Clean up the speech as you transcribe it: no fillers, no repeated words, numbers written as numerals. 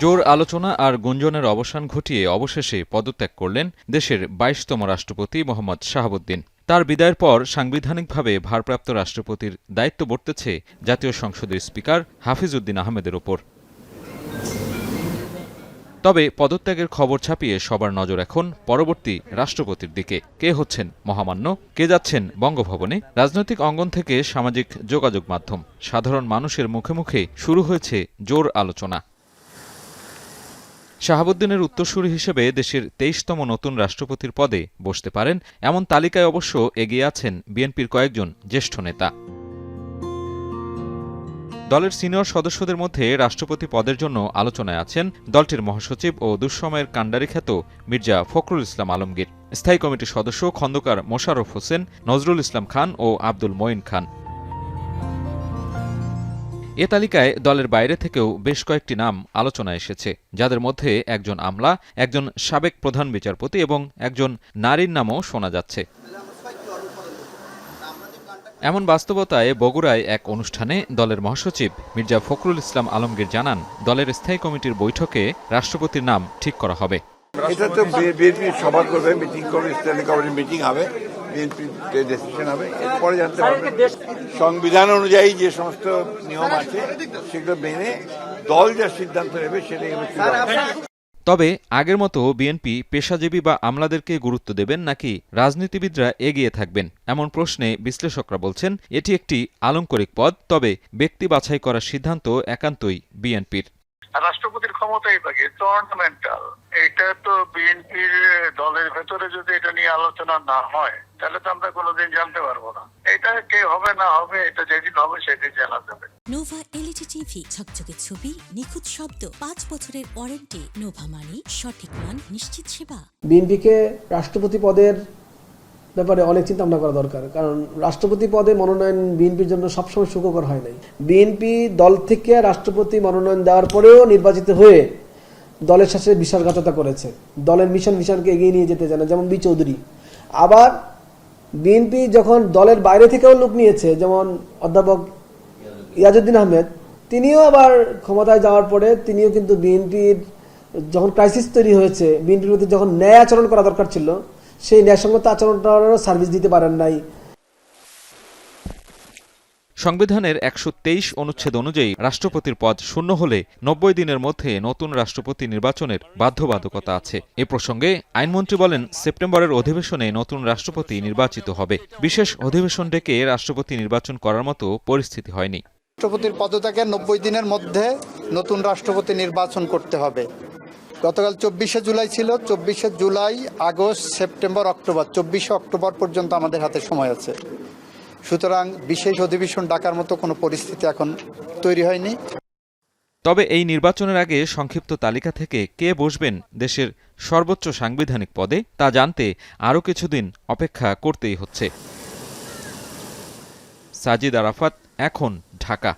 জোর আলোচনা আর গুঞ্জনের অবসান ঘটিয়ে অবশেষে পদত্যাগ করলেন দেশের ২২তম রাষ্ট্রপতি মোহাম্মদ শাহাবুদ্দিন। তার বিদায়ের পর সাংবিধানিকভাবে ভারপ্রাপ্ত রাষ্ট্রপতির দায়িত্ব বর্তেছে জাতীয় সংসদের স্পিকার হাফিজ উদ্দিন আহমেদের ওপর। তবে পদত্যাগের খবর ছাপিয়ে সবার নজর এখন পরবর্তী রাষ্ট্রপতির দিকে। কে হচ্ছেন মহামান্য, কে যাচ্ছেন বঙ্গভবনে? রাজনৈতিক অঙ্গন থেকে সামাজিক যোগাযোগ মাধ্যম, সাধারণ মানুষের মুখে মুখে শুরু হয়েছে জোর আলোচনা। শাহাবুদ্দিনের উত্তরসূরি হিসেবে দেশের ২৩তম নতুন রাষ্ট্রপতির পদে বসতে পারেন এমন তালিকায় অবশ্য এগিয়ে আছেন বিএনপির কয়েকজন জ্যেষ্ঠ নেতা। দলের সিনিয়র সদস্যদের মধ্যে রাষ্ট্রপতি পদের জন্য আলোচনায় আছেন দলটির মহাসচিব ও দুঃসময়ের কাণ্ডারি খ্যাত মির্জা ফখরুল ইসলাম আলমগীর, স্থায়ী কমিটির সদস্য খন্দকার মোশাররফ হোসেন, নজরুল ইসলাম খান ও আব্দুল মঈন খান। এ তালিকায় দলের বাইরে থেকেও বেশ কয়েকটি নাম আলোচনায় এসেছে, যাদের মধ্যে একজন আমলা, একজন সাবেক প্রধান বিচারপতি এবং একজন নারীর নামও শোনা যাচ্ছে। এমন বাস্তবতায় বগুড়ায় এক অনুষ্ঠানে দলের মহাসচিব মির্জা ফখরুল ইসলাম আলমগীর জানান, দলের স্থায়ী কমিটির বৈঠকে রাষ্ট্রপতির নাম ঠিক করা হবে। এটা তো বিএনপি সভা করবে, মিটিং করবে, স্ট্যান্ডিং কমিটির মিটিং হবে, বিএনপি ডিসিশন হবে, এরপরে জানতে পারবে। সংবিধান অনুযায়ী যে সমস্ত নিয়ম আছে সেগুলো মেনে দল যা সিদ্ধান্ত নেবে সেটাই হবে। তবে আগের মতো বিএনপি পেশাজীবী বা আমলাদেরকে গুরুত্ব দেবেন নাকি রাজনীতিবিদরা এগিয়ে থাকবেন, এমন প্রশ্নে বিশ্লেষকরা বলছেন এটি একটি আলংকরিক পদ, তবে ব্যক্তি বাছাই করার সিদ্ধান্ত একান্তই বিএনপির। রাষ্ট্রপতির ক্ষমতাই থাকে, টুর্নামেন্টাল। এটা তো বিএনপির দলের ভেতরে যদি এটা নিয়ে আলোচনা না হয় তাহলে তো আমরা কোনোদিন জানতে পারবো না। এটা কে হবে না হবে, এটা যেদিন হবে সেদিন জানা যাবে। নোভা এলইডি টিভি, ঝকঝকে ছবি, নিখুঁত শব্দ, ৫ বছরের ওয়ারেন্টি। নোভা মানি, সঠিক মান, নিশ্চিত সেবা। বিএনপিকে রাষ্ট্রপতি পদের ব্যাপারে অনেক চিন্তা ভাবনা করা দরকার, কারণ রাষ্ট্রপতি পদে মনোনয়ন বিএনপির জন্য সবসময় সুখকর হয় নাই। বিএনপি দল থেকে রাষ্ট্রপতি মনোনয়ন দেওয়ার পরেও নির্বাচিত হয়ে দলের সাথে বিশ্বাসঘাতকতা করেছে, দলের মিশনকে এগিয়ে নিয়ে যেতে জানে, যেমন বি চৌধুরী। আবার বিএনপি যখন দলের বাইরে থেকেও লোক নিয়েছে, যেমন অধ্যাপক ইয়াজউদ্দিন আহমেদ, তিনিও আবার ক্ষমতায় যাওয়ার পরে তিনিও কিন্তু বিএনপির যখন ক্রাইসিস তৈরি হয়েছে, বিএনপির প্রতি যখন ন্যায় আচরণ করা দরকার ছিল সেই ন্যায়সঙ্গত আচরণটারও সার্ভিস দিতে পারেন নাই। সংবিধানের ১২৩ অনুচ্ছেদ অনুযায়ী রাষ্ট্রপতির পদ শূন্য হলে ৯০ দিনের মধ্যে নতুন রাষ্ট্রপতি নির্বাচনের বাধ্যবাধকতা আছে। এ প্রসঙ্গে আইনমন্ত্রী বলেন, সেপ্টেম্বরের অধিবেশনে নতুন রাষ্ট্রপতি নির্বাচিত হবে। বিশেষ অধিবেশন ডেকে রাষ্ট্রপতি নির্বাচন করার মতো পরিস্থিতি হয়নি। রাষ্ট্রপতির পদত্যাগের ৯০ দিনের মধ্যে নতুন রাষ্ট্রপতি নির্বাচন করতে হবে। গতকাল ২৪শে জুলাই ছিল, ২৪শে জুলাই, আগস্ট, সেপ্টেম্বর, অক্টোবর, ২৪শে অক্টোবর পর্যন্ত আমাদের হাতে সময় আছে। সুতরাং বিশেষ অধিবেশন ডাকার মতো কোনো পরিস্থিতি এখন তৈরি হয়নি। তবে এই নির্বাচনের আগে সংক্ষিপ্ত তালিকা থেকে কে বসবেন দেশের সর্বোচ্চ সাংবিধানিক পদে তা জানতে আরও কিছুদিন অপেক্ষা করতেই হচ্ছে। সাজিদ আরাফাত, এখন, ঢাকা।